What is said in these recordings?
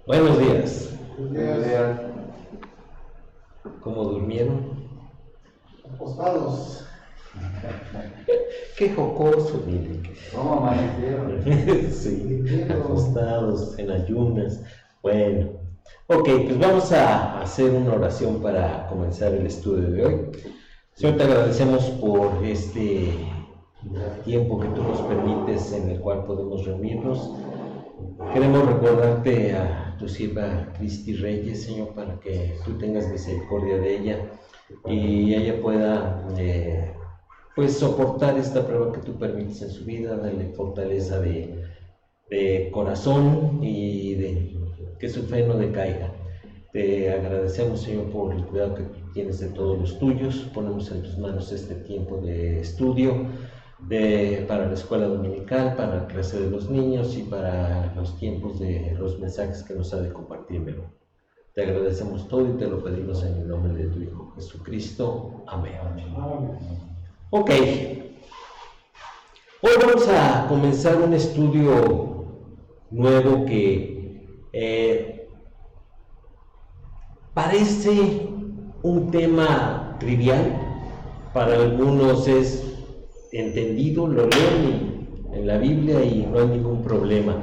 Buenos días. Buenos días. ¿Cómo durmieron? Acostados. Qué jocoso, miren. ¿Cómo amanecieron? Sí, acostados, en ayunas. Bueno, ok, pues vamos a hacer una oración para comenzar el estudio de hoy. Señor, te agradecemos por este tiempo que tú nos permites en el cual podemos reunirnos. Queremos recordarte a tu sierva Cristi Reyes, Señor, para que tú tengas misericordia de ella y ella pueda pues soportar esta prueba que tú permites en su vida, darle fortaleza de corazón y de que su fe no decaiga. Te agradecemos, Señor, por el cuidado que tienes de todos los tuyos. Ponemos en tus manos este tiempo de estudio para la escuela dominical, para la clase de los niños y para los tiempos de los mensajes que nos ha de compartir. Te agradecemos todo y te lo pedimos en el nombre de tu Hijo Jesucristo. Amén. Ok, hoy vamos a comenzar un estudio nuevo que parece un tema trivial, para algunos es entendido, lo leen en la Biblia y no hay ningún problema,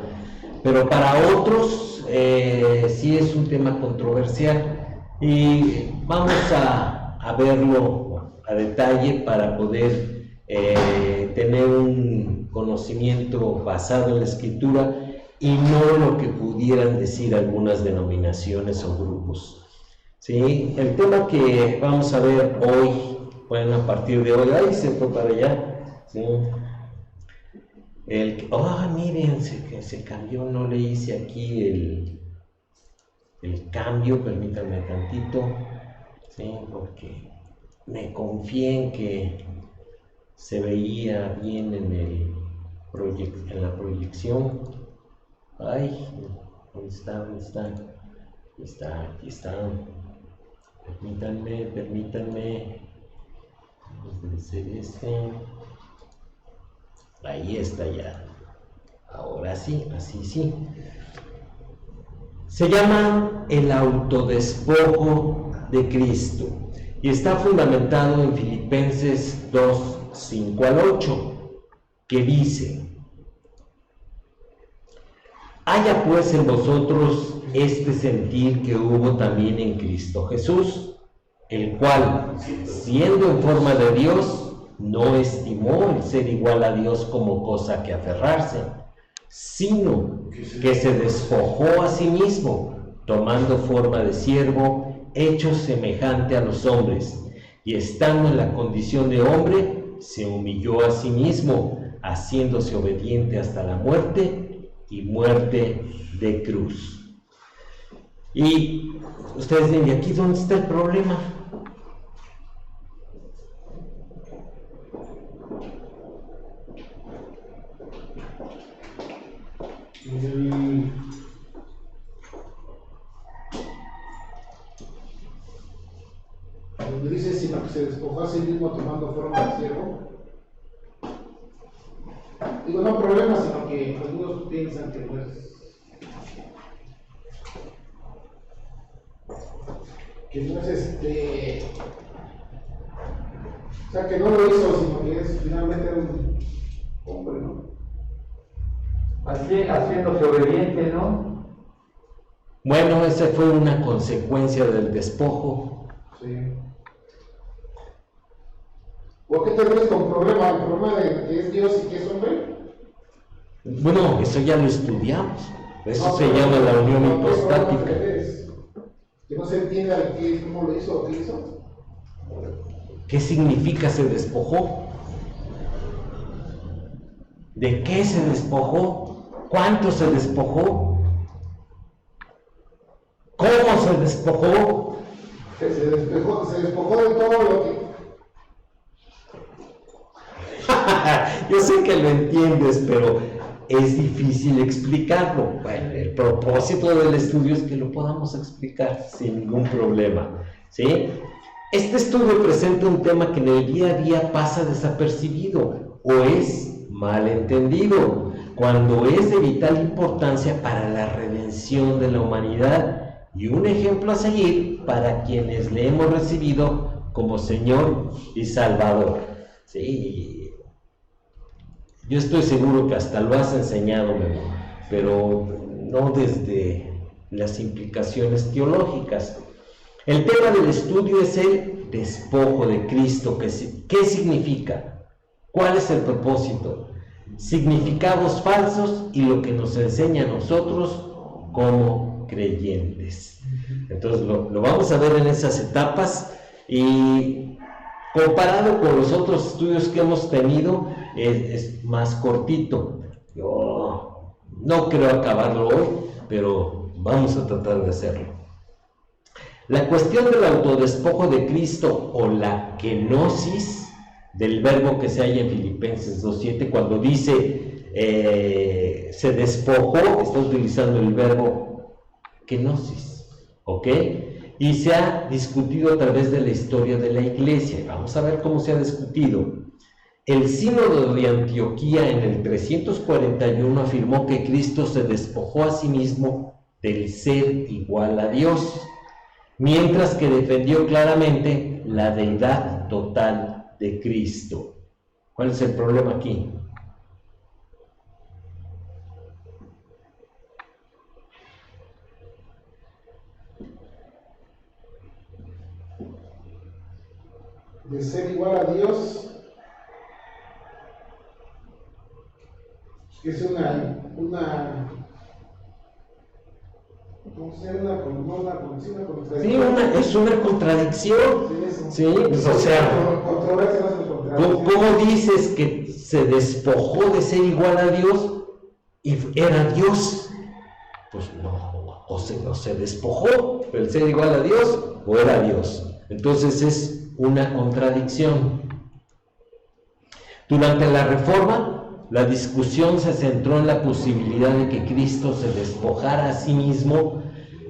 pero para otros sí es un tema controversial y vamos a verlo a detalle para poder tener un conocimiento basado en la Escritura y no lo que pudieran decir algunas denominaciones o grupos. ¿Sí? El tema que vamos a ver hoy, bueno, a partir de hoy, ¡ay, se fue para allá! ¿Sí? Miren, se cambió, no le hice aquí el cambio, permítanme tantito, ¿sí? Porque me confié en que se veía bien en la proyección. Ay, ¿dónde está? Aquí está. Permítanme. Debe ser este. Ahí está ya. Ahora sí, así sí. Se llama el autodespojo de Cristo y está fundamentado en Filipenses 2, 5 al 8, que dice: haya pues en vosotros este sentir que hubo también en Cristo Jesús, el cual, siendo en forma de Dios, no estimó el ser igual a Dios como cosa que aferrarse, sino que se despojó a sí mismo, tomando forma de siervo, hecho semejante a los hombres, y estando en la condición de hombre, se humilló a sí mismo, haciéndose obediente hasta la muerte y muerte de cruz. Y ustedes ven, ¿y aquí dónde está el problema? Cuando dice sino que se despojó a sí mismo tomando forma de siervo, digo, no problema, sino que algunos piensan que no es o sea, que no lo hizo, sino que es finalmente un hombre, ¿no? Así, haciéndose obediente, ¿no? Bueno, esa fue una consecuencia del despojo. Sí. ¿Por qué te ves con problema? ¿El problema de que es Dios y que es hombre? Bueno, eso ya lo estudiamos. Eso se llama la unión hipostática. Que no se entienda cómo lo hizo o qué hizo. ¿Qué significa se despojó? ¿De qué se despojó? ¿Cuánto se despojó? ¿Cómo se despojó? Se despojó de todo lo que... Yo sé que lo entiendes, pero es difícil explicarlo. Bueno, el propósito del estudio es que lo podamos explicar sin ningún problema, ¿sí? Este estudio presenta un tema que en el día a día pasa desapercibido o es mal entendido. cuando es de vital importancia para la redención de la humanidad y un ejemplo a seguir para quienes le hemos recibido como Señor y Salvador. Sí, yo estoy seguro que hasta lo has enseñado, Memo, pero no desde las implicaciones teológicas. El tema del estudio es el despojo de Cristo. ¿Qué significa? ¿Cuál es el propósito? Significados falsos y lo que nos enseña a nosotros como creyentes. Entonces lo vamos a ver en esas etapas, y comparado con los otros estudios que hemos tenido es más cortito. Yo no creo acabarlo hoy, pero vamos a tratar de hacerlo. La cuestión del autodespojo de Cristo, o la kenosis, del verbo que se halla en Filipenses 2:7, cuando dice se despojó, está utilizando el verbo kenosis, ¿ok? Y se ha discutido a través de la historia de la Iglesia. Vamos a ver cómo se ha discutido. El Sínodo de Antioquía en el 341 afirmó que Cristo se despojó a sí mismo del ser igual a Dios, mientras que defendió claramente la deidad total de Cristo. ¿Cuál es el problema aquí? De ser igual a Dios, es una ¿cómo se llama? Una contradicción. Sí, es una contradicción. Sí, pues, o sea, ¿cómo dices que se despojó de ser igual a Dios y era Dios? Pues no, o se despojó del ser igual a Dios o era Dios. Entonces es una contradicción. Durante la Reforma, la discusión se centró en la posibilidad de que Cristo se despojara a sí mismo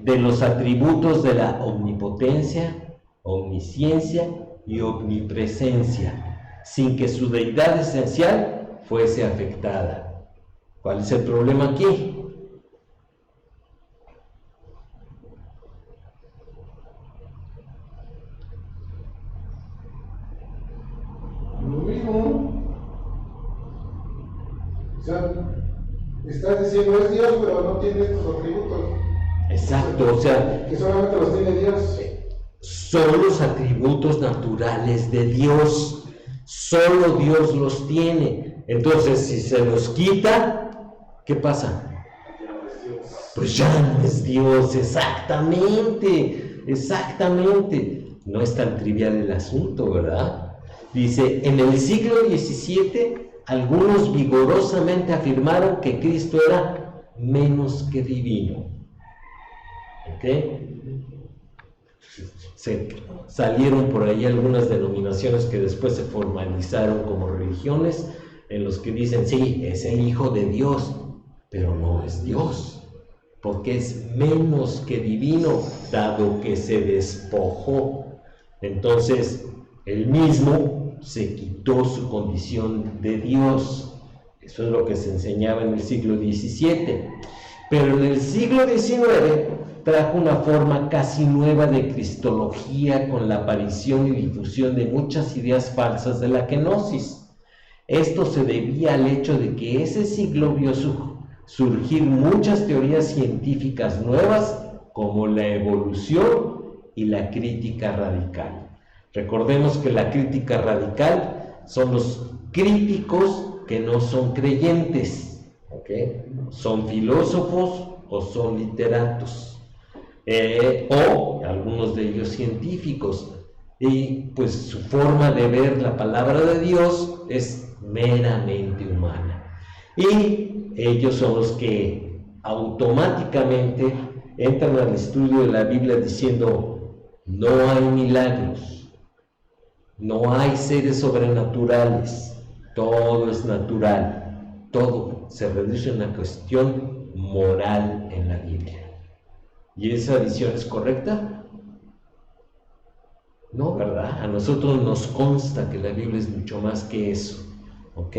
de los atributos de la omnipotencia, omnisciencia y omnipresencia, sin que su deidad esencial fuese afectada. ¿Cuál es el problema aquí? Lo mismo. O sea, estás diciendo es Dios, pero no tiene estos atributos. Exacto, o sea, que solamente los tiene Dios. Son los atributos naturales de Dios, solo Dios los tiene. Entonces, si se los quita, ¿qué pasa? Pues ya no es Dios, exactamente. No es tan trivial el asunto, ¿verdad? Dice, en el siglo XVII, algunos vigorosamente afirmaron que Cristo era menos que divino. ¿Ok? Salieron por ahí algunas denominaciones que después se formalizaron como religiones, en los que dicen, sí, es el Hijo de Dios, pero no es Dios, porque es menos que divino, dado que se despojó. Entonces, él mismo se quitó su condición de Dios. Eso es lo que se enseñaba en el siglo XVII. Pero en el siglo XIX trajo una forma casi nueva de cristología, con la aparición y difusión de muchas ideas falsas de la kenosis. Esto se debía al hecho de que ese siglo vio surgir muchas teorías científicas nuevas, como la evolución y la crítica radical. Recordemos que la crítica radical son los críticos que no son creyentes, ¿okay? Son filósofos o son literatos. O algunos de ellos científicos, y pues su forma de ver la palabra de Dios es meramente humana, y ellos son los que automáticamente entran al estudio de la Biblia diciendo: no hay milagros, no hay seres sobrenaturales, todo es natural, todo se reduce a una cuestión moral en la Biblia. ¿Y esa visión es correcta? No, ¿verdad? A nosotros nos consta que la Biblia es mucho más que eso, ¿ok?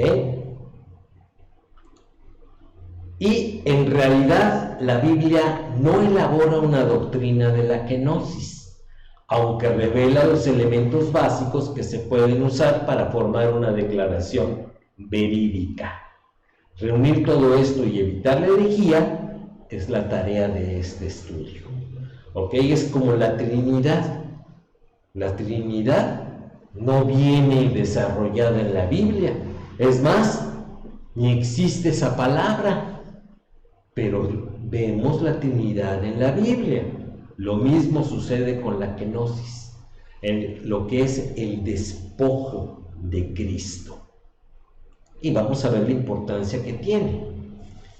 Y en realidad la Biblia no elabora una doctrina de la kenosis, aunque revela los elementos básicos que se pueden usar para formar una declaración verídica. Reunir todo esto y evitar la herejía es la tarea de este estudio. ¿Ok? Es como la Trinidad. La Trinidad no viene desarrollada en la Biblia. Es más, ni existe esa palabra. Pero vemos la Trinidad en la Biblia. Lo mismo sucede con la kenosis, en lo que es el despojo de Cristo. Y vamos a ver la importancia que tiene.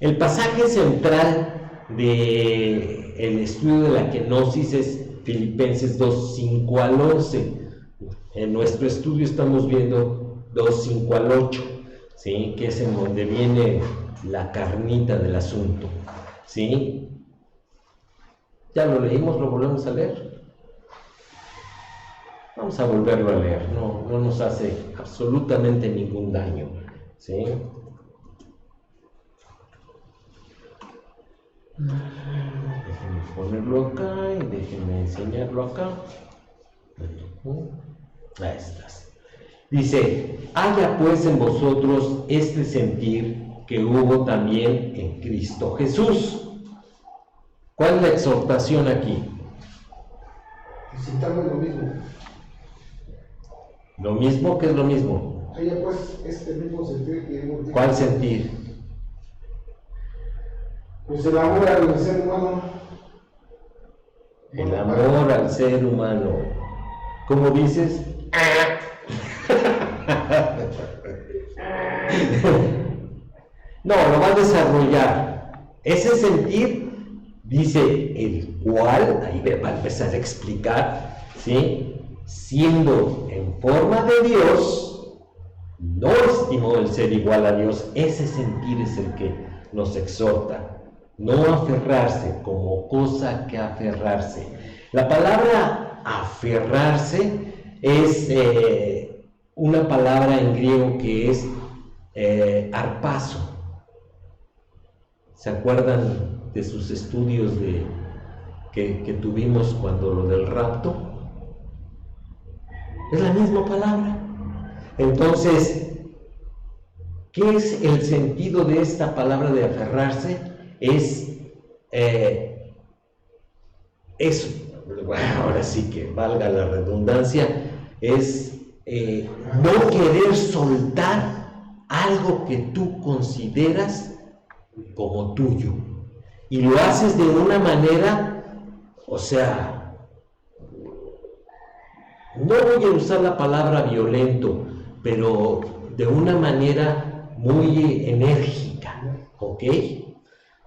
El pasaje central del estudio de la kenosis es Filipenses 2, 5 al 11. En nuestro estudio estamos viendo 2, 5 al 8, ¿sí? Que es en donde viene la carnita del asunto, ¿sí? Ya lo leímos, lo volvemos a leer. Vamos a volverlo a leer, no nos hace absolutamente ningún daño, ¿sí? Déjenme ponerlo acá y déjenme enseñarlo acá. Ahí estás. Dice: haya pues en vosotros este sentir que hubo también en Cristo Jesús. ¿Cuál es la exhortación aquí? Citamos lo mismo. ¿Lo mismo? ¿Qué es lo mismo? Haya pues este mismo sentir que hemos. ¿Cuál sentir? Pues el amor al ser humano. El amor al ser humano. ¿Cómo dices? No, lo va a desarrollar. Ese sentir, dice, el cual, ahí va a empezar a explicar, ¿sí? Siendo en forma de Dios, no estimó el ser igual a Dios. Ese sentir es el que nos exhorta. No aferrarse como cosa que aferrarse. La palabra aferrarse es una palabra en griego que es arpazo. ¿Se acuerdan de sus estudios que tuvimos cuando lo del rapto? Es la misma palabra. Entonces, ¿qué es el sentido de esta palabra de aferrarse? Bueno, ahora sí que valga la redundancia, es no querer soltar algo que tú consideras como tuyo, y lo haces de una manera, o sea, no voy a usar la palabra violento, pero de una manera muy enérgica, ¿ok?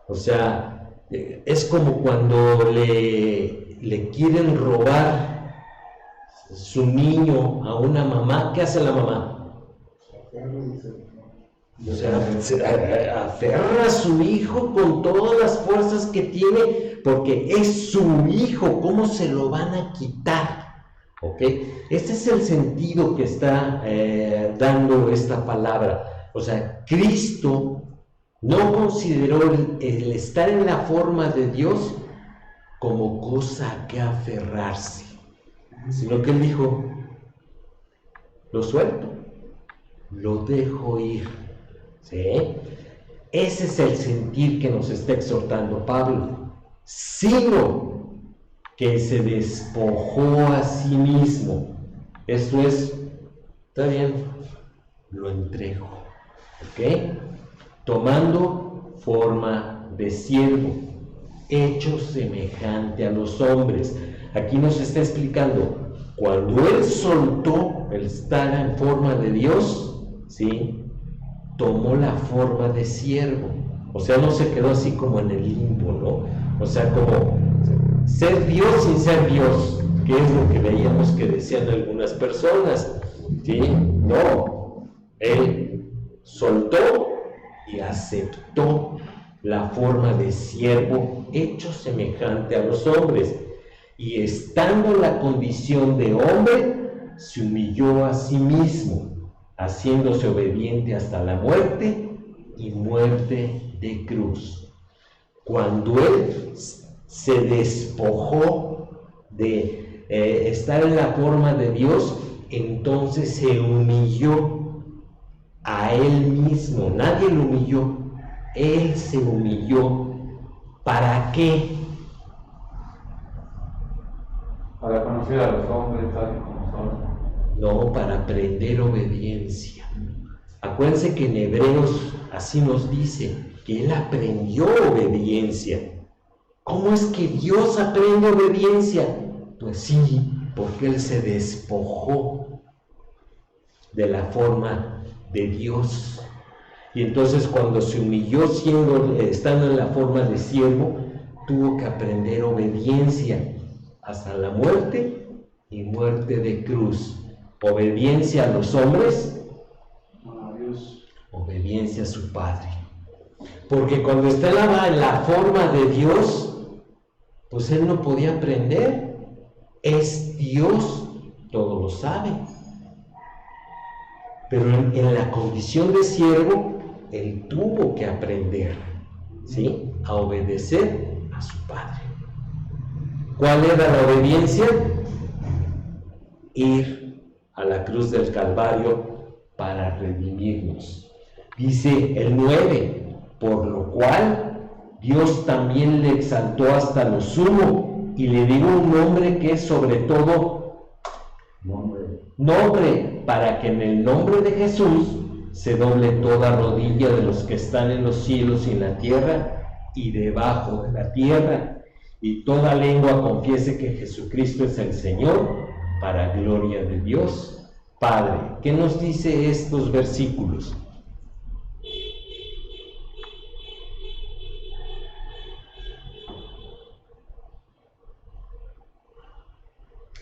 O sea, es como cuando le quieren robar su niño a una mamá. ¿Qué hace la mamá? O sea, aferra a su hijo con todas las fuerzas que tiene, porque es su hijo. ¿Cómo se lo van a quitar? ¿Ok? Este es el sentido que está dando esta palabra. O sea, Cristo no consideró el estar en la forma de Dios como cosa a que aferrarse, sino que Él dijo: lo suelto, lo dejo ir. ¿Sí? Ese es el sentir que nos está exhortando Pablo, sino que se despojó a sí mismo. Esto es, está bien, lo entrego, ¿ok? Tomando forma de siervo, hecho semejante a los hombres. Aquí nos está explicando, cuando Él soltó el estar en forma de Dios, ¿sí?, tomó la forma de siervo. O sea, no se quedó así como en el limbo, ¿no? O sea, como ser Dios sin ser Dios, que es lo que veíamos que decían algunas personas, ¿sí? No, Él soltó y aceptó la forma de siervo, hecho semejante a los hombres, y estando en la condición de hombre, se humilló a sí mismo, haciéndose obediente hasta la muerte y muerte de cruz. Cuando Él se despojó de estar en la forma de Dios, entonces se humilló a Él mismo. Nadie lo humilló, Él se humilló. ¿Para qué? Para conocer a los hombres tal y como son. No, para aprender obediencia. Acuérdense que en Hebreos así nos dice que Él aprendió obediencia. ¿Cómo es que Dios aprende obediencia? Pues sí, porque Él se despojó de la forma de Dios. Y entonces cuando se humilló estando en la forma de siervo, tuvo que aprender obediencia hasta la muerte y muerte de cruz. Obediencia a los hombres, obediencia a su Padre. Porque cuando estaba en la forma de Dios, pues Él no podía aprender. Es Dios, todo lo sabe. Pero en la condición de siervo, Él tuvo que aprender, ¿sí?, a obedecer a su Padre. ¿Cuál era la obediencia? Ir a la cruz del Calvario para redimirnos. Dice el 9, por lo cual Dios también le exaltó hasta lo sumo y le dio un nombre que es sobre todo nombre, para que en el nombre de Jesús se doble toda rodilla de los que están en los cielos y en la tierra y debajo de la tierra, y toda lengua confiese que Jesucristo es el Señor, para gloria de Dios Padre. ¿Qué nos dice estos versículos?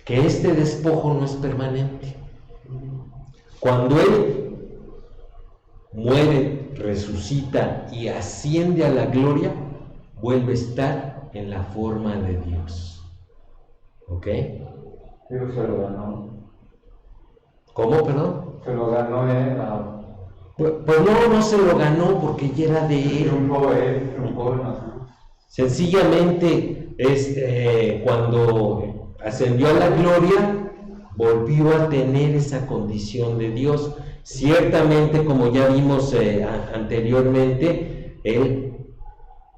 Que este despojo no es permanente. Cuando Él muere, resucita y asciende a la gloria, vuelve a estar en la forma de Dios. ¿Ok? Pero se lo ganó. ¿Cómo, perdón? Se lo ganó Pues no se lo ganó porque ya era de Él. triunfó él, triunfó en la cruz. Sencillamente cuando ascendió a la gloria, volvió a tener esa condición de Dios. Ciertamente, como ya vimos anteriormente, Él,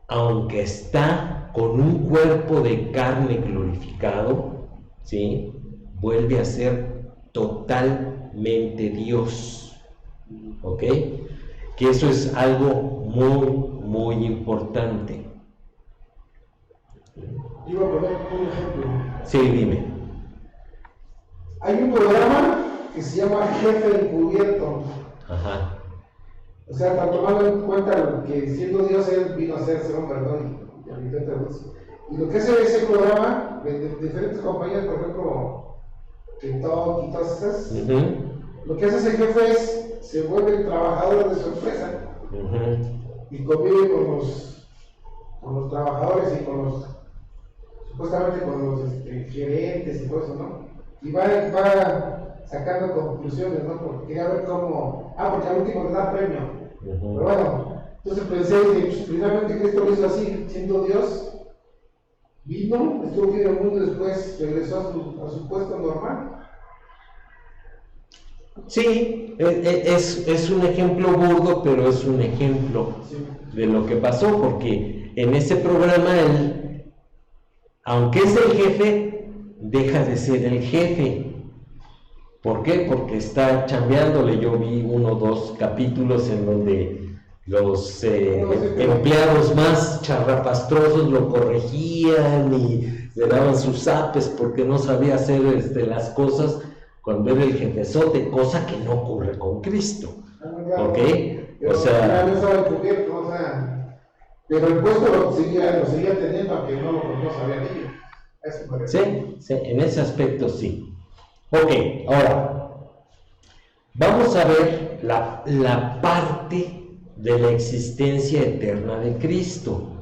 aunque está con un cuerpo de carne glorificado, ¿sí?, vuelve a ser totalmente Dios. ¿Ok? Que eso es algo muy, muy importante. Yo voy a poner un ejemplo. Sí, dime. Hay un programa que se llama Jefe Encubierto. Ajá. O sea, para tomando en cuenta que siendo Dios, Él vino a ser hombre, ¿no? Y lo que hace ese programa, de diferentes compañías, por ejemplo, TikTok y todas estas, lo que hace ese jefe es, se vuelve trabajador de su empresa y convive con los trabajadores y supuestamente con los gerentes y todo eso, ¿no? Y va sacando conclusiones, ¿no? Porque quería ver cómo, porque al último le da premio. Pero bueno, entonces pensé que pues, finalmente Cristo lo hizo así, siendo Dios, vino, estuvo aquí en el mundo y después regresó a su puesto normal. Sí, es un ejemplo burdo, pero es un ejemplo de lo que pasó, porque en ese programa Él, aunque es el jefe, deja de ser el jefe. ¿Por qué? Porque está chambeándole. Yo vi 1 o 2 capítulos en donde los empleados más charrapastrosos lo corregían y le daban sus zapes porque no sabía hacer las cosas cuando era el jefezote, cosa que no ocurre con Cristo. ¿Ok? Pero, o sea, no estaba encubierto, o sea, pero el puesto lo seguía teniendo, aunque no sabía de ello. Eso parece. Sí, en ese aspecto sí. Ok, ahora vamos a ver la parte de la existencia eterna de Cristo.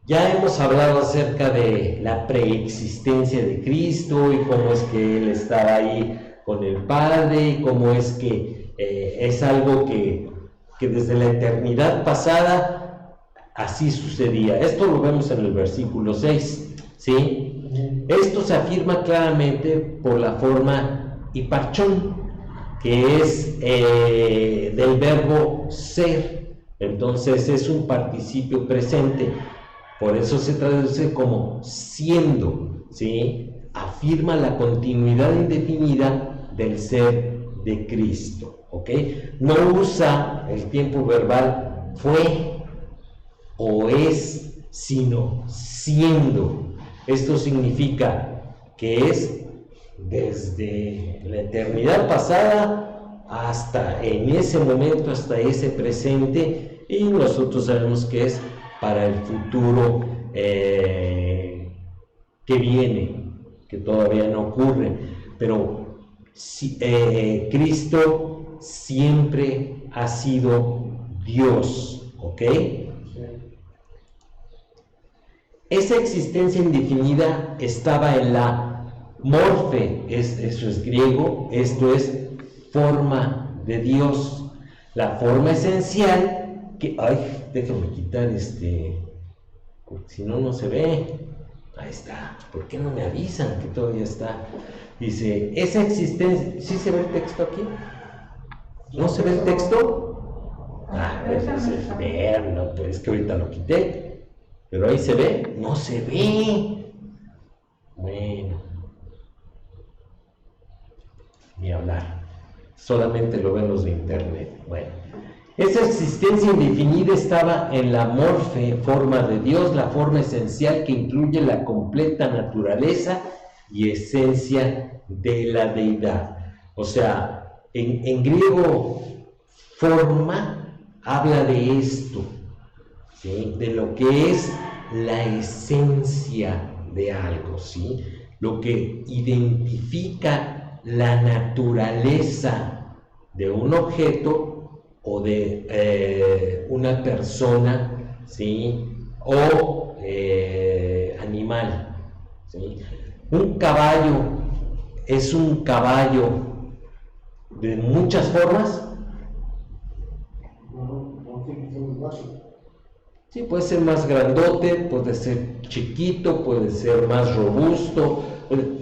Ya hemos hablado acerca de la preexistencia de Cristo y cómo es que Él estaba ahí con el Padre y cómo es que es algo que que desde la eternidad pasada así sucedía. Esto lo vemos en el versículo 6, ¿sí? Esto se afirma claramente por la forma hiparchón, que es del verbo ser. Entonces es un participio presente, por eso se traduce como siendo, ¿sí? Afirma la continuidad indefinida del ser de Cristo, ¿ok? No usa el tiempo verbal fue o es, sino siendo. Esto significa que es desde la eternidad pasada hasta en ese momento, hasta ese presente, y nosotros sabemos que es para el futuro que viene, que todavía no ocurre, pero Cristo siempre ha sido Dios, ¿ok? Esa existencia indefinida estaba en la morfe, eso es griego, esto es forma de Dios, la forma esencial que, ay, déjame quitar porque si no, no se ve. Ahí está. ¿Por qué no me avisan que todavía está? Dice, esa existencia, ¿sí se ve el texto aquí? ¿No se ve el texto? No, pues que ahorita lo quité. Pero ahí se ve, no se ve. Bueno, ni hablar. Solamente lo ven los de internet. Bueno, esa existencia indefinida estaba en la morfe, forma de Dios, la forma esencial que incluye la completa naturaleza y esencia de la deidad. O sea, en griego, forma habla de esto, ¿sí? De lo que es la esencia de algo, ¿sí? Lo que identifica la naturaleza de un objeto o de una persona, ¿sí? O animal, ¿sí? Un caballo es un caballo de muchas formas. Sí, puede ser más grandote, puede ser chiquito, puede ser más robusto,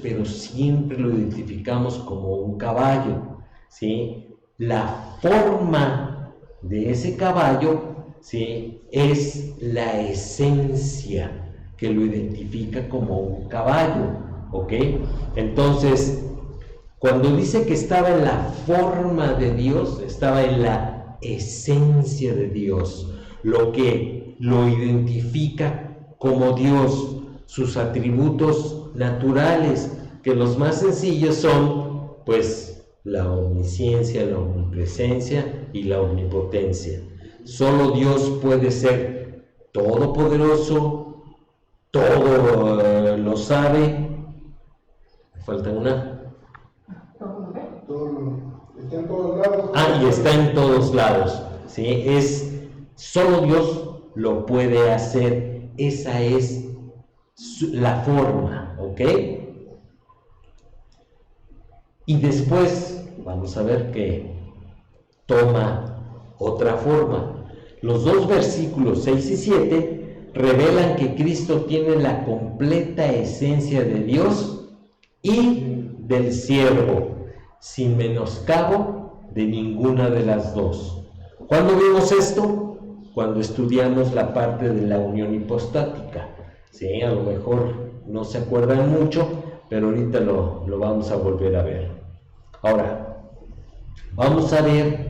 pero siempre lo identificamos como un caballo, ¿sí? La forma de ese caballo, ¿sí? Es la esencia que lo identifica como un caballo, ¿ok? Entonces, cuando dice que estaba en la forma de Dios, estaba en la esencia de Dios, lo que lo identifica como Dios, sus atributos naturales, que los más sencillos son, pues, la omnisciencia, la omnipresencia y la omnipotencia. Solo Dios puede ser todopoderoso, todo lo sabe. Me falta una. Está en todos lados. Y está en todos lados. ¿Sí? Solo Dios lo puede hacer. Esa es la forma, ¿ok? Y después vamos a ver que toma otra forma. Los dos versículos 6 y 7 revelan que Cristo tiene la completa esencia de Dios y del siervo, sin menoscabo de ninguna de las dos. ¿Cuándo vimos esto? Cuando estudiamos la parte de la unión hipostática. Sí, a lo mejor no se acuerdan mucho, pero ahorita lo vamos a volver a ver. Ahora, vamos a ver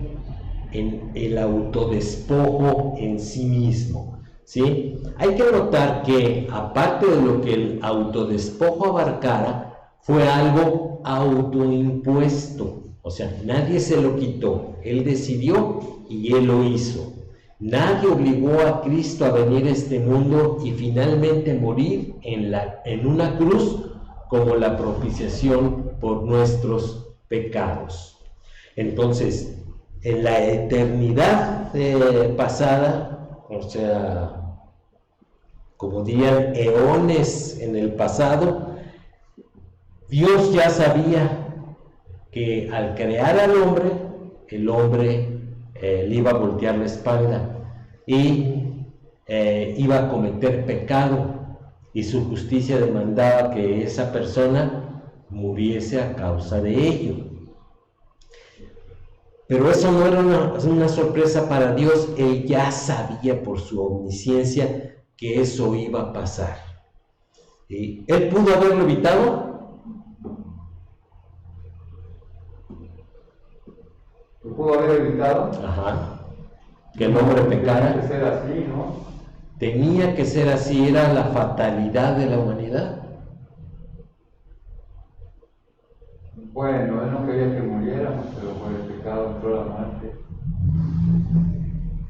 en el autodespojo en sí mismo, ¿sí? Hay que notar que, aparte de lo que el autodespojo abarcara, fue algo autoimpuesto. O sea, nadie se lo quitó, Él decidió y Él lo hizo. Nadie obligó a Cristo a venir a este mundo y finalmente morir en una cruz como la propiciación por nuestros pecados. Entonces, en la eternidad pasada, o sea, como dirían eones en el pasado, Dios ya sabía que al crear al hombre, el hombre le iba a voltear la espalda y iba a cometer pecado, y su justicia demandaba que esa persona muriese a causa de ello. Pero eso no era una sorpresa para Dios. Él ya sabía por su omnisciencia que eso iba a pasar. ¿Y él pudo haberlo evitado? ¿Lo pudo haber evitado? Ajá. Que el hombre pecara. Tenía que ser así, ¿no? Tenía que ser así, era la fatalidad de la humanidad. Bueno, él no quería que muriéramos, pero por el pecado entró la muerte.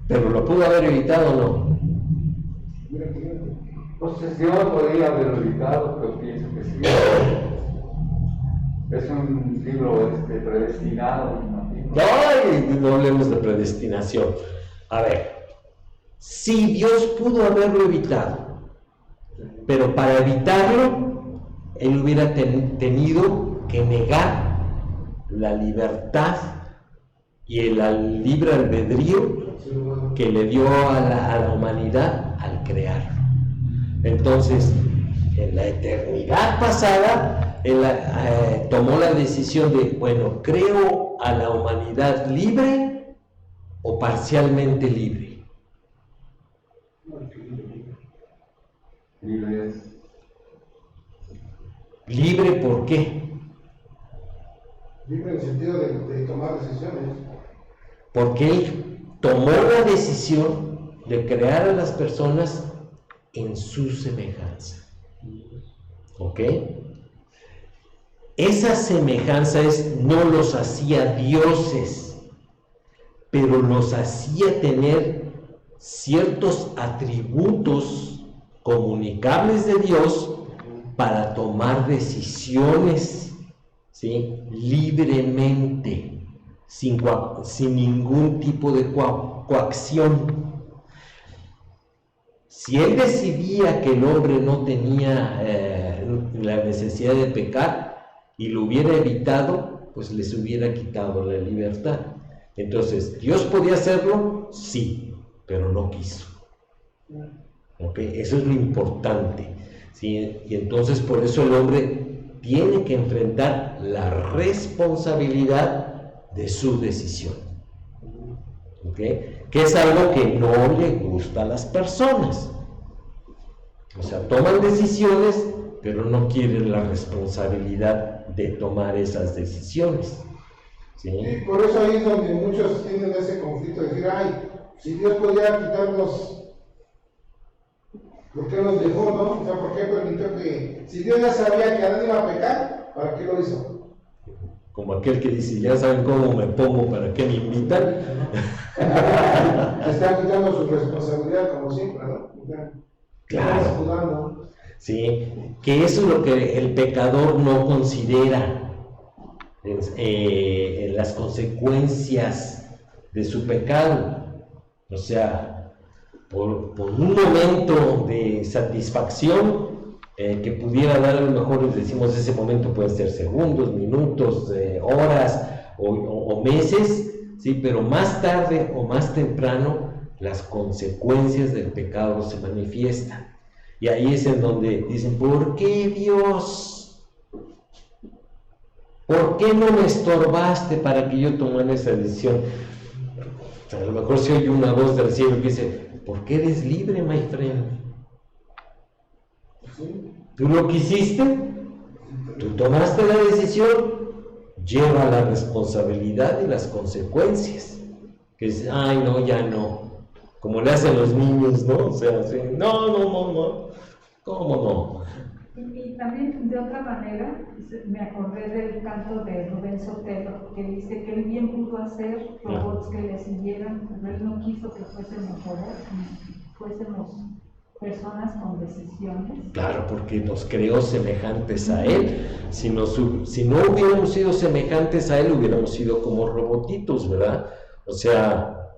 Pero lo pudo haber evitado, ¿o no? Pues Dios podría haberlo evitado, pero pienso que sí. Es un libro predestinado, me imagino. ¡Ay! No hablemos de predestinación. A ver, si Dios pudo haberlo evitado, pero para evitarlo, Él hubiera tenido que negar la libertad y el libre albedrío que le dio a la humanidad al crearlo. Entonces, en la eternidad pasada, Él tomó la decisión de, bueno, ¿creo a la humanidad libre o parcialmente libre? Libre es. ¿Libre por qué? Libre en el sentido de tomar decisiones. Porque Él tomó la decisión de crear a las personas en su semejanza. ¿Ok? Esa semejanza no los hacía dioses, pero los hacía tener ciertos atributos comunicables de Dios para tomar decisiones, ¿sí? Libremente, sin ningún tipo de coacción. Si Él decidía que el hombre no tenía la necesidad de pecar y lo hubiera evitado, pues les hubiera quitado la libertad. Entonces, ¿Dios podía hacerlo? Sí, pero no quiso. ¿Okay? Eso es lo importante, ¿sí? Y entonces por eso el hombre tiene que enfrentar la responsabilidad de su decisión. ¿Okay? Que es algo que no le gusta a las personas. O sea, toman decisiones, pero no quieren la responsabilidad de tomar esas decisiones. ¿Sí? Y por eso ahí es donde muchos tienen ese conflicto de decir, ay, si Dios podía quitarnos, ¿por qué nos dejó, no? O sea, ¿por qué permitió que, si Dios ya sabía que nadie iba a pecar, ¿para qué lo hizo? Como aquel que dice, ya saben cómo me pongo, ¿para qué me invitan? Están quitando su responsabilidad como siempre, ¿no? Claro. Sí, que eso es lo que el pecador no considera, las consecuencias de su pecado. O sea, por un momento de satisfacción que pudiera dar, a lo mejor decimos ese momento puede ser segundos, minutos, horas o meses, ¿sí? Pero más tarde o más temprano las consecuencias del pecado se manifiestan. Y ahí es en donde dicen, ¿por qué Dios? ¿Por qué no me estorbaste para que yo tomara esa decisión? A lo mejor se oye una voz del cielo que dice, ¿por qué eres libre, my friend? ¿Tú lo quisiste? ¿Tú tomaste la decisión? Lleva la responsabilidad y las consecuencias. Que es, ay, no, ya no. Como le hacen los niños, ¿no? O sea, sí, no. ¿Cómo no? Y también de otra manera, me acordé del canto de Rubén Sotelo, que dice que él bien pudo hacer robots que le siguieran, pero él no quiso que fuésemos robots, fuésemos personas con decisiones. Claro, porque nos creó semejantes a Él. Si no hubiéramos sido semejantes a Él, hubiéramos sido como robotitos, ¿verdad? O sea,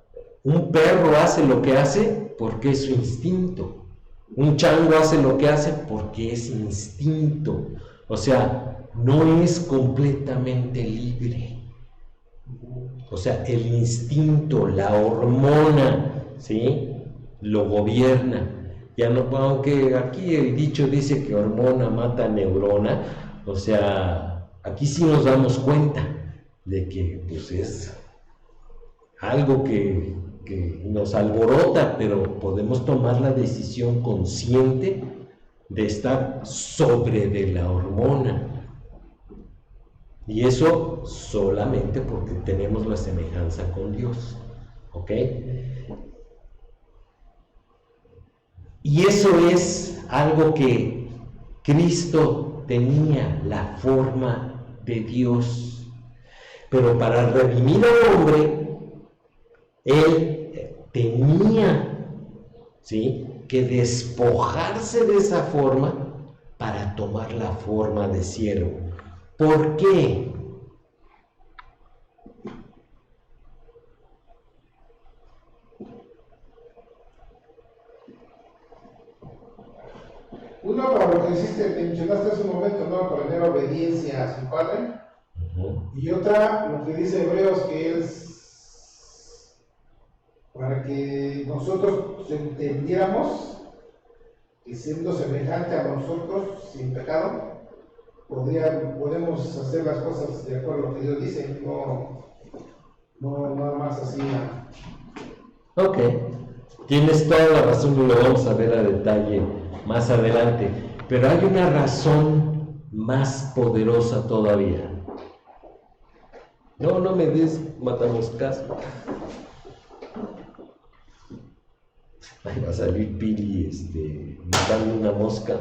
un perro hace lo que hace porque es su instinto. Un chango hace lo que hace porque es instinto. O sea, no es completamente libre. O sea, el instinto, la hormona, ¿sí? Lo gobierna. Ya no, aunque aquí el dicho dice que hormona mata neurona, o sea, aquí sí nos damos cuenta de que pues es algo que nos alborota, pero podemos tomar la decisión consciente de estar sobre de la hormona. Y eso solamente porque tenemos la semejanza con Dios, ¿ok? Y eso es algo que Cristo tenía, la forma de Dios. Pero para redimir al hombre, Él tenía, ¿sí?, que despojarse de esa forma para tomar la forma de siervo. ¿Por qué? Uno, para lo que mencionaste hace un momento, ¿no? Aprender obediencia a su padre. Y otra, lo que dice Hebreos, que es para que nosotros entendiéramos que siendo semejante a nosotros, sin pecado, podemos hacer las cosas de acuerdo a lo que Dios dice, no nada más así. Ok, tienes toda la razón y lo vamos a ver a detalle más adelante, pero hay una razón más poderosa todavía. No me des matamoscas. Ahí va a salir Pili matando una mosca.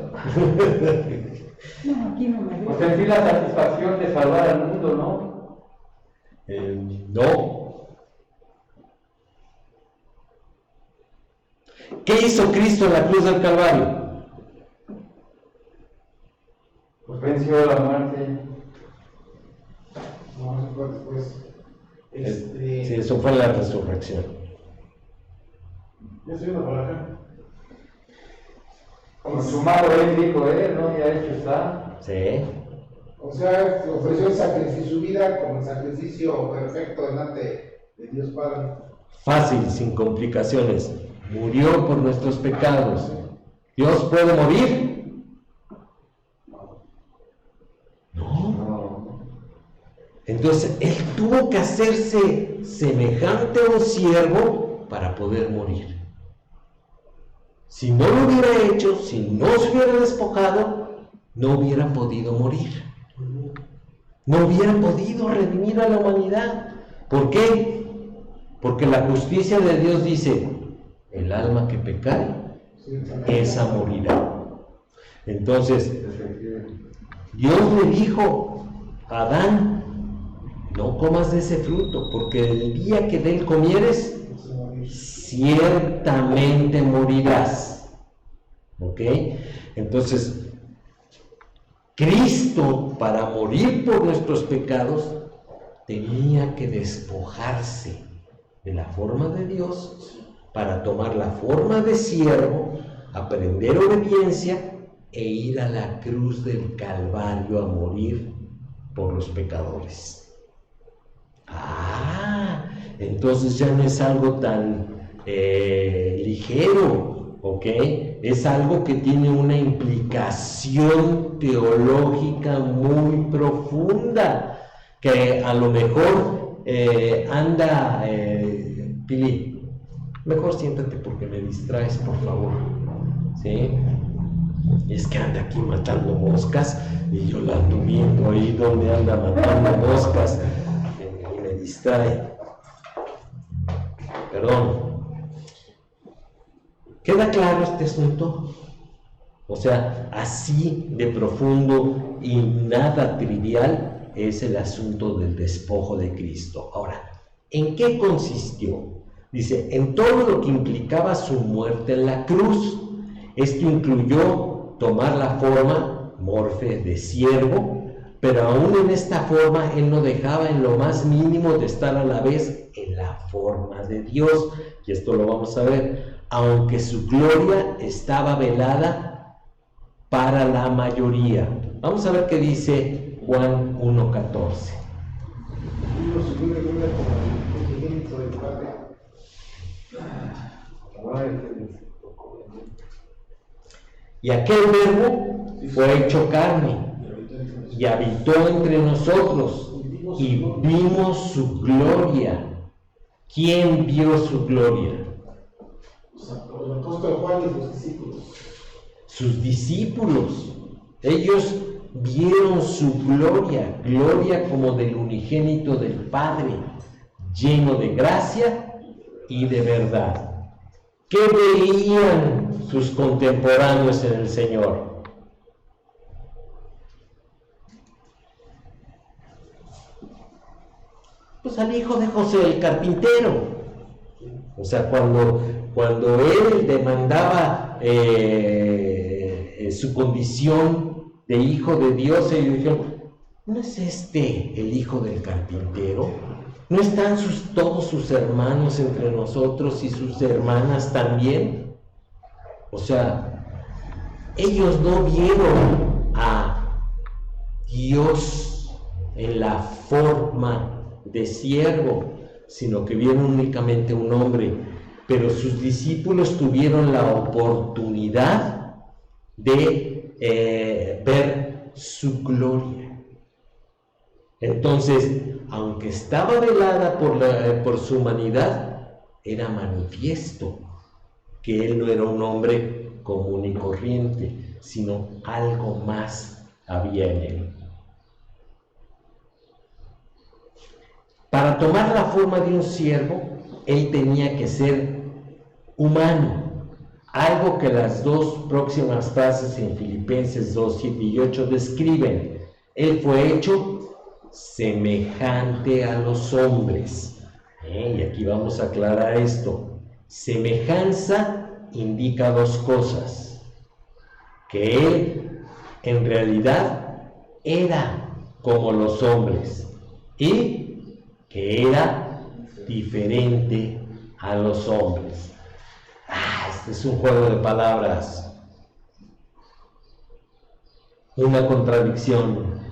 No, aquí no me Pues veo. en sí la satisfacción de salvar al mundo, ¿no? No. ¿Qué hizo Cristo en la cruz del Calvario? Pues venció la muerte. No, eso fue después. Sí, eso fue la resurrección. Yo estoy viendo por acá. Consumado él, dijo él, ¿no? Ya hecho está. Sí. O sea, ofreció el sacrificio, su vida como el sacrificio perfecto delante de Dios Padre. Fácil, sin complicaciones. Murió por nuestros pecados. ¿Dios puede morir? No. Entonces, Él tuvo que hacerse semejante a un siervo para poder morir. Si no lo hubiera hecho, si no se hubiera despojado, no hubiera podido morir. No hubiera podido redimir a la humanidad. ¿Por qué? Porque la justicia de Dios dice, el alma que pecare, esa morirá. Entonces, Dios le dijo a Adán, no comas de ese fruto, porque el día que de él comieres, ciertamente morirás. ¿Ok? Entonces, Cristo, para morir por nuestros pecados, tenía que despojarse de la forma de Dios para tomar la forma de siervo, aprender obediencia e ir a la cruz del Calvario a morir por los pecadores. Entonces ya no es algo tan ligero, ¿ok? Es algo que tiene una implicación teológica muy profunda, que a lo mejor Pili, mejor siéntate porque me distraes, por favor, ¿sí? Es que anda aquí matando moscas y yo la ando viendo ahí donde anda matando moscas y me distrae. Perdón. ¿Queda claro este asunto? O sea, así de profundo y nada trivial es el asunto del despojo de Cristo. Ahora, ¿en qué consistió? Dice, en todo lo que implicaba su muerte en la cruz. Esto incluyó tomar la forma morfe de siervo, pero aún en esta forma él no dejaba en lo más mínimo de estar a la vez en la forma de Dios, y esto lo vamos a ver, aunque su gloria estaba velada para la mayoría. Vamos a ver qué dice Juan 1:14. Y aquel verbo fue hecho carne y habitó entre nosotros y vimos su gloria. ¿Quién vio su gloria? El apóstol Juan y sus discípulos. Sus discípulos. Ellos vieron su gloria, gloria como del unigénito del Padre, lleno de gracia y de verdad. ¿Qué veían sus contemporáneos en el Señor? Pues al hijo de José el carpintero. O sea, cuando él demandaba su condición de hijo de Dios, ellos dijeron, ¿no es este el hijo del carpintero? ¿No están todos sus hermanos entre nosotros y sus hermanas también? O sea, ellos no vieron a Dios en la forma de siervo, sino que vieron únicamente un hombre. Pero sus discípulos tuvieron la oportunidad de ver su gloria. Entonces, aunque estaba velada por su humanidad, era manifiesto que él no era un hombre común y corriente, sino algo más había en él. Para tomar la forma de un siervo, él tenía que ser humano, algo que las dos próximas frases en Filipenses 2, 7 y 8 describen. Él fue hecho semejante a los hombres. Y aquí vamos a aclarar esto. Semejanza indica dos cosas: que él en realidad era como los hombres y que era diferente a los hombres. Este es un juego de palabras, una contradicción.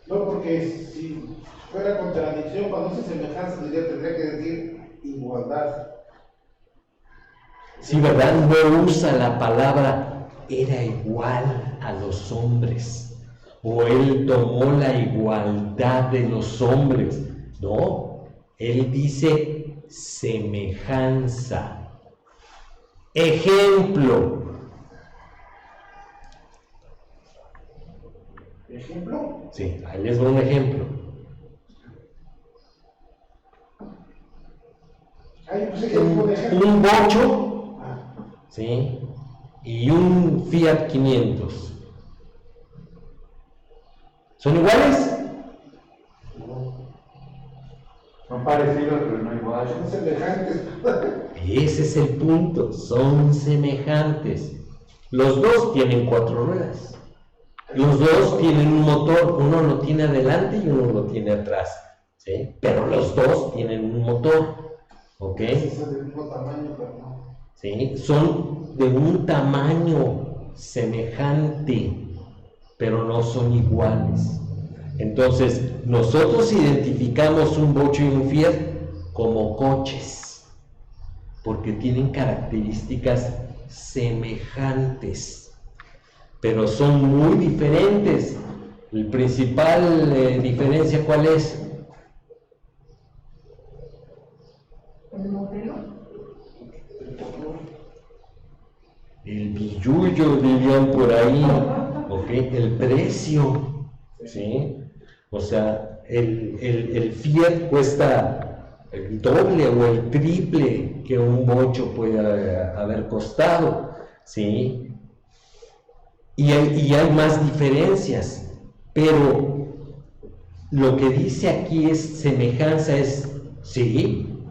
No, porque si fuera contradicción, cuando dice semejanza, tendría que decir igualdad. Sí, ¿verdad? No usa la palabra era igual a los hombres, o él tomó la igualdad de los hombres. No, él dice semejanza. Ejemplo. ¿Ejemplo? Sí, ahí les doy un ejemplo. Ahí puse que un ejemplo. Un bocho, ¿sí? Y un Fiat 500. ¿Son iguales? Son parecidos, pero no iguales. Son semejantes. Ese es el punto, son semejantes. Los dos tienen 4 ruedas. Los dos tienen un motor, uno lo tiene adelante y uno lo tiene atrás, ¿sí? Pero los dos tienen un motor, ¿ok? Son del mismo tamaño, pero no. ¿Sí? Son de un tamaño semejante, pero no son iguales. Entonces, nosotros identificamos un bocho y un Fiat como coches, porque tienen características semejantes, pero son muy diferentes. La principal diferencia, ¿cuál es? ¿El modelo? El billullo, dirían por ahí, ¿ok? El precio, ¿sí? O sea, el Fiat cuesta el doble o el triple que un bocho puede haber costado, ¿sí? Y hay más diferencias, pero lo que dice aquí es semejanza, es, sí,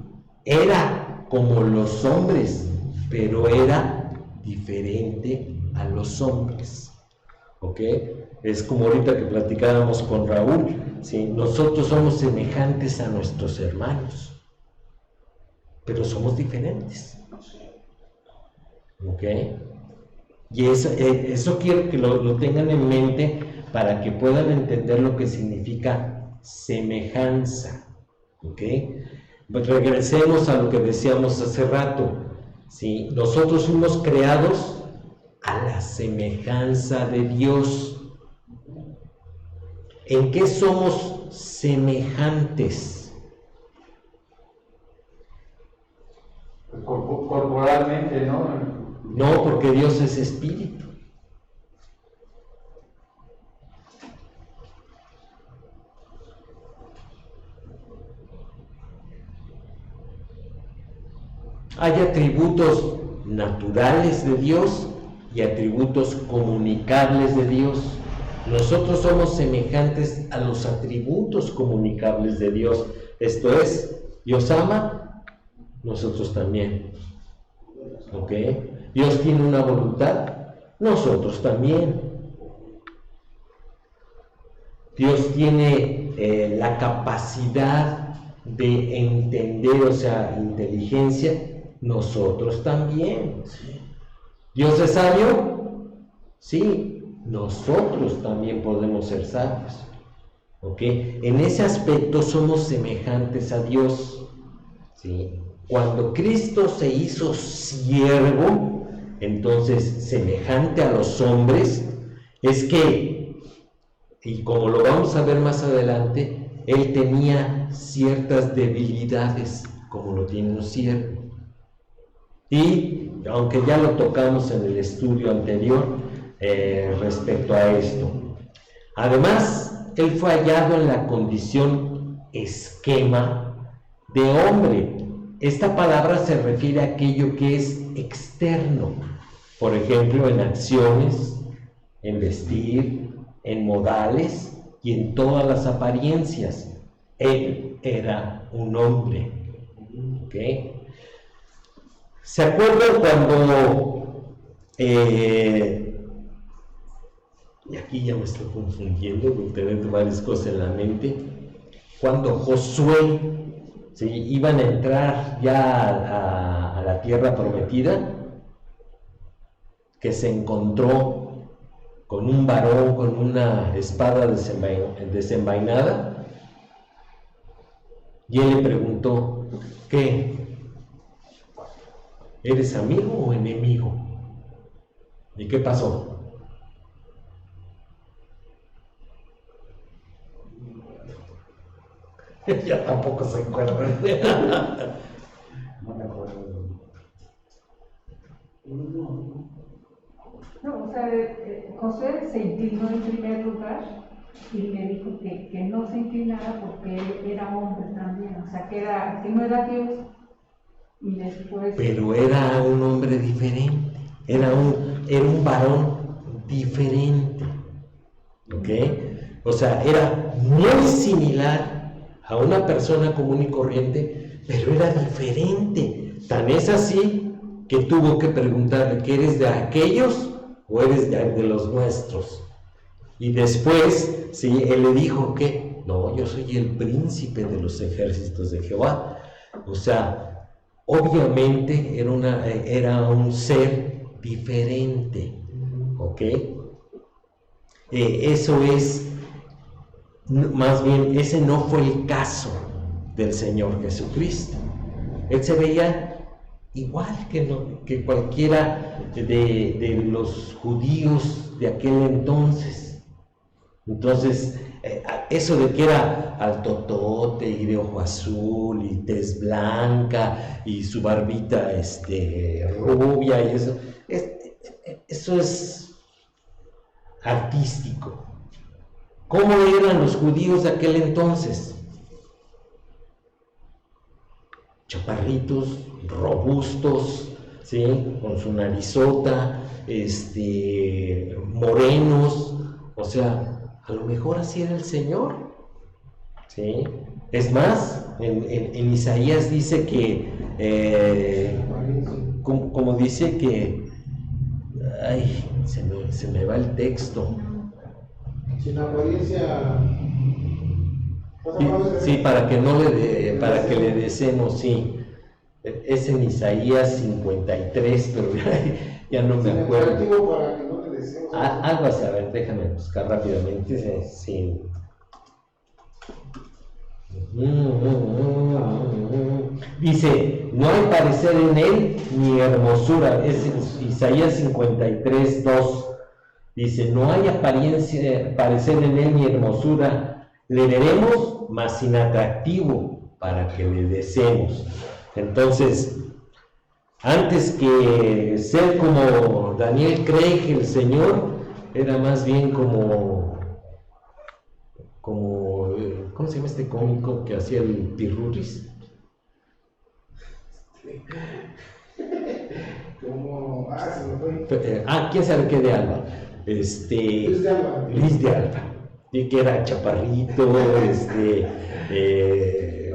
era como los hombres, pero era diferente a los hombres, ¿ok? Es como ahorita que platicábamos con Raúl, ¿sí? Nosotros somos semejantes a nuestros hermanos, pero somos diferentes, ¿ok? Y eso quiero que lo tengan en mente para que puedan entender lo que significa semejanza, ¿ok? Pues regresemos a lo que decíamos hace rato, ¿sí? Nosotros fuimos creados a la semejanza de Dios. ¿En qué somos semejantes? Corporalmente, ¿no? No, porque Dios es espíritu. Hay atributos naturales de Dios y atributos comunicables de Dios. Nosotros somos semejantes a los atributos comunicables de Dios. Esto es, Dios ama, nosotros también. ¿Ok? Dios tiene una voluntad, nosotros también. Dios tiene la capacidad de entender, o sea, inteligencia, nosotros también. ¿Dios es sabio? Sí, nosotros también podemos ser sabios. ¿Ok? En ese aspecto somos semejantes a Dios. ¿Sí? Cuando Cristo se hizo siervo, entonces semejante a los hombres, es que, y como lo vamos a ver más adelante, Él tenía ciertas debilidades, como lo tiene un siervo. Y aunque ya lo tocamos en el estudio anterior respecto a esto, además, Él fue hallado en la condición esquema de hombre. Esta palabra se refiere a aquello que es externo, por ejemplo, en acciones, en vestir, en modales y en todas las apariencias. Él era un hombre. ¿Ok? ¿Se acuerdan cuando, y aquí ya me estoy confundiendo, con tener varias cosas en la mente, cuando Josué, ¿sí?, iban a entrar ya a la tierra prometida, que se encontró con un varón con una espada desenvainada, y él le preguntó, ¿qué? ¿Eres amigo o enemigo? ¿Y qué pasó? Ya tampoco se acuerda. No me acuerdo. No, o sea, José se inclinó en primer lugar y le dijo que no se inclinara porque él era hombre también, o sea, que no era Dios. Y después... Pero era un hombre diferente, era un varón diferente, ¿ok? O sea, era muy similar a una persona común y corriente, pero era diferente. Tan es así que tuvo que preguntarle, ¿que eres de aquellos o eres de los nuestros? Y después, sí, él le dijo que, no, yo soy el príncipe de los ejércitos de Jehová. O sea, obviamente era un ser diferente, ¿ok? Eso es, más bien, ese no fue el caso del Señor Jesucristo. Él se veía igual que cualquiera de los judíos de aquel entonces. Entonces, eso de que era altotote y de ojo azul y tez blanca y su barbita rubia y eso es artístico. ¿Cómo eran los judíos de aquel entonces? Chaparritos, robustos, ¿sí?, con su narizota, morenos, o sea, a lo mejor así era el Señor, ¿sí? Es más, en Isaías dice que, como dice que, ay, se me va el texto. Sin apariencia. Sí, para que le decemos, sí. Es en Isaías 53, pero ya no me acuerdo. Para que no le deseemos. Algo así, a ver, déjame buscar rápidamente. Sí. Dice, no hay parecer en él ni hermosura. Es Isaías 53:2. Dice, no hay parecer en él ni hermosura. Le veremos, mas sin atractivo, para que le deseemos. Entonces, antes que ser como Daniel Craig, el Señor, era más bien como ¿cómo se llama este cómico que hacía el Pirurris? Se me fue. ¿Quién sabe qué de Alba? Luis de Alba. Luis de Alba, y que era chaparrito,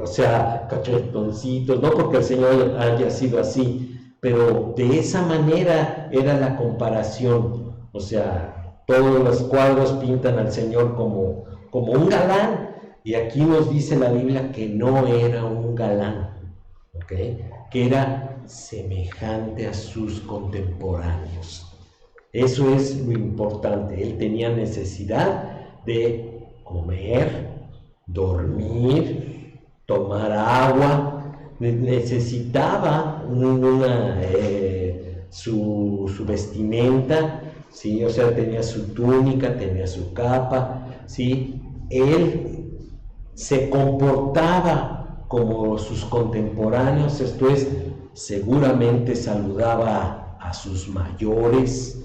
o sea, cachetoncitos, no porque el Señor haya sido así, pero de esa manera era la comparación. O sea, todos los cuadros pintan al Señor como un galán, y aquí nos dice la Biblia que no era un galán, ¿ok? Que era semejante a sus contemporáneos. Eso es lo importante. Él tenía necesidad de comer, dormir, tomar agua, necesitaba su vestimenta, ¿sí? O sea, tenía su túnica, tenía su capa, ¿sí? Él se comportaba como sus contemporáneos, esto es, seguramente saludaba a sus mayores,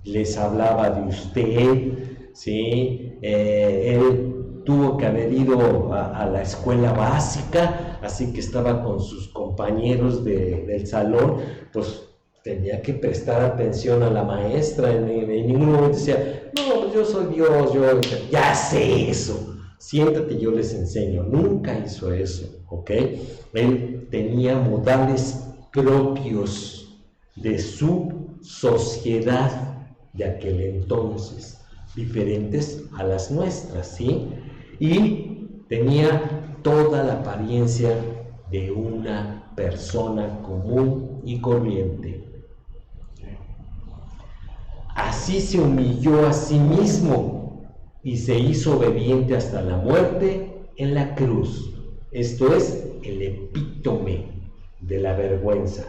les hablaba de usted, ¿sí? Él tuvo que haber ido a la escuela básica, así que estaba con sus compañeros del salón, pues tenía que prestar atención a la maestra. En ningún momento decía, no, pues yo soy Dios, yo ya sé eso, siéntate, yo les enseño. Nunca hizo eso, ¿ok? Él tenía modales propios de su sociedad de aquel entonces, diferentes a las nuestras, ¿sí? Y tenía toda la apariencia de una persona común y corriente. Así se humilló a sí mismo y se hizo obediente hasta la muerte en la cruz. Esto es el epítome de la vergüenza.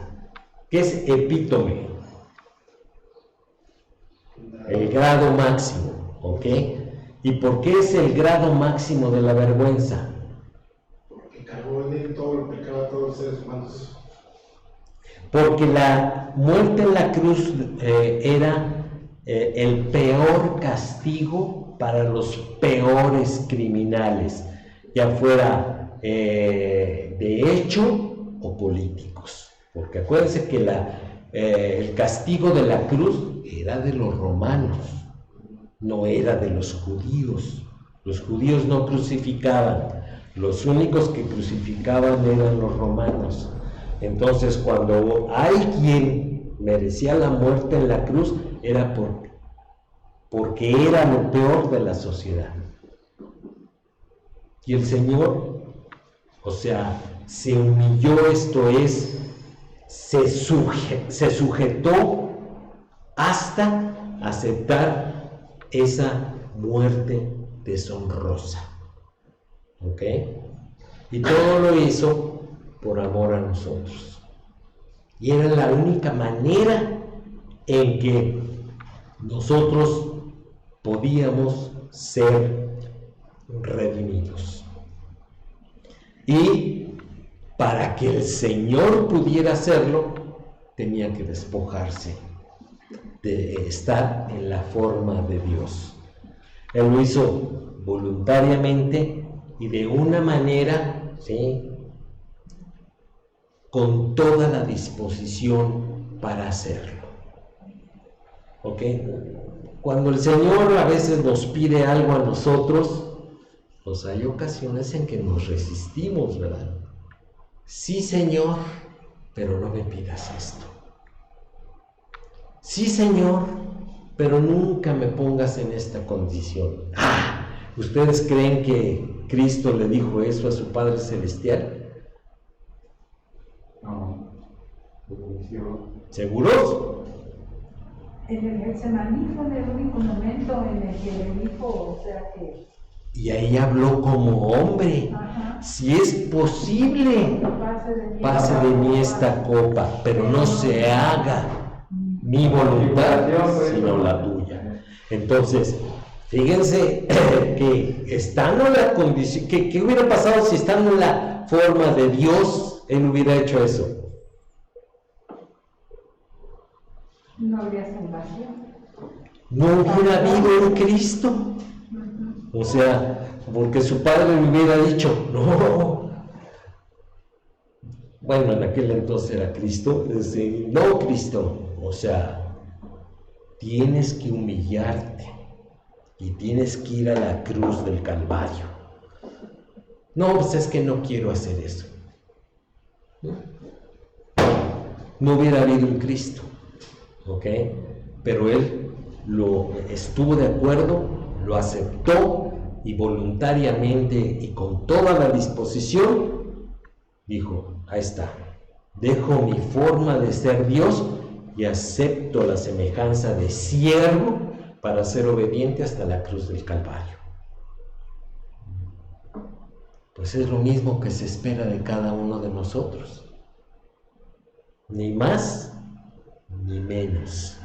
¿Qué es epítome? El grado máximo, ¿ok? ¿Y por qué es el grado máximo de la vergüenza? Porque cargó en él todo lo que pecaba a todos los seres humanos. Porque la muerte en la cruz era el peor castigo para los peores criminales, ya fuera de hecho o políticos. Porque acuérdense que el castigo de la cruz era de los romanos, no era de los judíos. Los judíos no crucificaban, los únicos que crucificaban eran los romanos. Entonces, cuando alguien merecía la muerte en la cruz, era porque era lo peor de la sociedad. Y el Señor, o sea, se humilló, esto es, se sujetó hasta aceptar esa muerte deshonrosa. ¿Ok? Y todo lo hizo por amor a nosotros. Y era la única manera en que nosotros podíamos ser redimidos. Y para que el Señor pudiera hacerlo, tenía que despojarse de estar en la forma de Dios. Él lo hizo voluntariamente y de una manera, ¿sí?, con toda la disposición para hacerlo. ¿Ok? Cuando el Señor a veces nos pide algo a nosotros, pues hay ocasiones en que nos resistimos, ¿verdad? Sí, Señor, pero no me pidas esto. Sí, Señor, pero nunca me pongas en esta condición. ¿Ustedes creen que Cristo le dijo eso a su Padre Celestial? No. ¿Seguros? En el Getsemaní fue el único momento en el que le dijo, o sea, que Y ahí habló como hombre. Ajá. Si es posible, pase de mí esta copa, pero no se haga mi voluntad, sino la tuya. Entonces, fíjense que estando en la condición, ¿qué hubiera pasado si estando en la forma de Dios, él hubiera hecho eso? No habría salvación. No hubiera habido un Cristo. O sea, porque su padre le hubiera dicho, no. Bueno, en aquel entonces era Cristo, no Cristo. O sea, tienes que humillarte y tienes que ir a la cruz del Calvario. No, pues es que no quiero hacer eso. No hubiera habido un Cristo, ¿ok? Pero él estuvo de acuerdo, lo aceptó y voluntariamente y con toda la disposición dijo, ahí está, dejo mi forma de ser Dios y acepto la semejanza de siervo para ser obediente hasta la cruz del Calvario. Pues es lo mismo que se espera de cada uno de nosotros, ni más ni menos,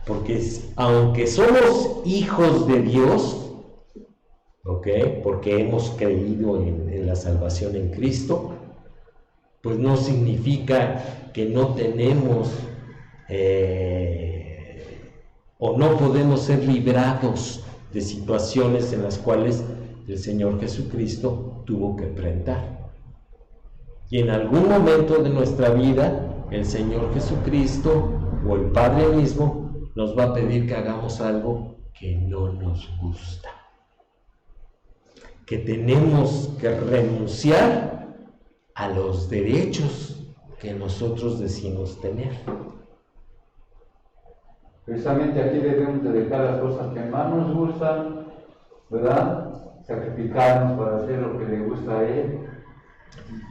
porque aunque somos hijos de Dios, ¿ok? Porque hemos creído en la salvación en Cristo, pues no significa que no tenemos o no podemos ser librados de situaciones en las cuales el Señor Jesucristo tuvo que enfrentar. Y en algún momento de nuestra vida, el Señor Jesucristo o el Padre mismo nos va a pedir que hagamos algo que no nos gusta, que tenemos que renunciar a los derechos que nosotros decimos tener. Precisamente aquí debemos de dejar las cosas que más nos gustan, ¿verdad? Sacrificarnos para hacer lo que le gusta a Él.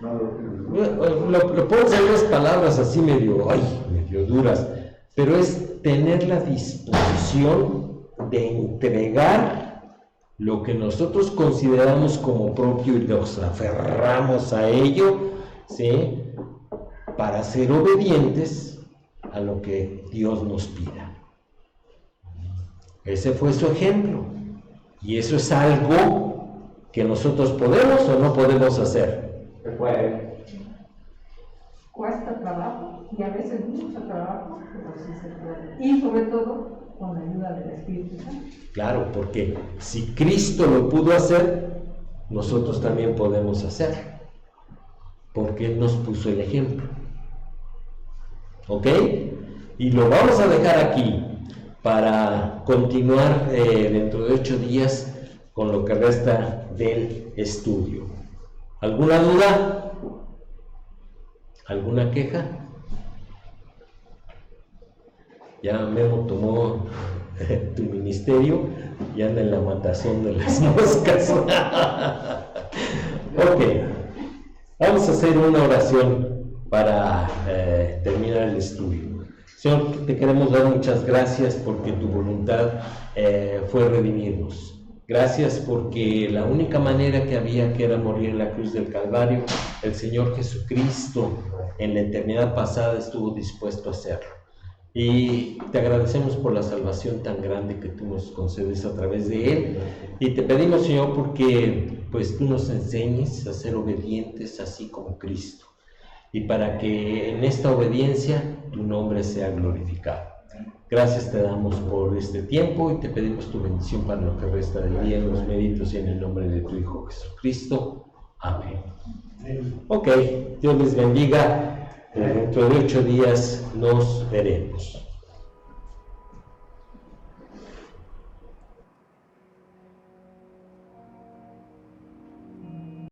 No Lo puedo decir en unas palabras así medio duras, pero es tener la disposición de entregar lo que nosotros consideramos como propio y nos aferramos a ello, ¿sí? Para ser obedientes a lo que Dios nos pida. Ese fue su ejemplo, y eso es algo que nosotros podemos o no podemos hacer. se puede. Cuesta trabajo, y a veces mucho trabajo, pero sí se puede. Y sobre todo, con la ayuda del Espíritu Santo. Claro, porque si Cristo lo pudo hacer, nosotros también podemos hacer, porque Él nos puso el ejemplo. ¿Ok? Y lo vamos a dejar aquí para continuar dentro de 8 días con lo que resta del estudio. ¿Alguna duda? ¿Alguna queja? Ya Memo tomó tu ministerio y anda en la matazón de las moscas. Ok, vamos a hacer una oración para terminar el estudio. Señor, te queremos dar muchas gracias porque tu voluntad fue redimirnos. Gracias porque la única manera que había, que era morir en la cruz del Calvario, el Señor Jesucristo en la eternidad pasada estuvo dispuesto a hacerlo. Y te agradecemos por la salvación tan grande que tú nos concedes a través de Él. Y te pedimos, Señor, porque pues tú nos enseñes a ser obedientes así como Cristo. Y para que en esta obediencia tu nombre sea glorificado. Gracias te damos por este tiempo y te pedimos tu bendición para lo que resta del día en los méritos y en el nombre de tu Hijo Jesucristo. Amén. Ok, Dios les bendiga. Dentro de 8 días nos veremos.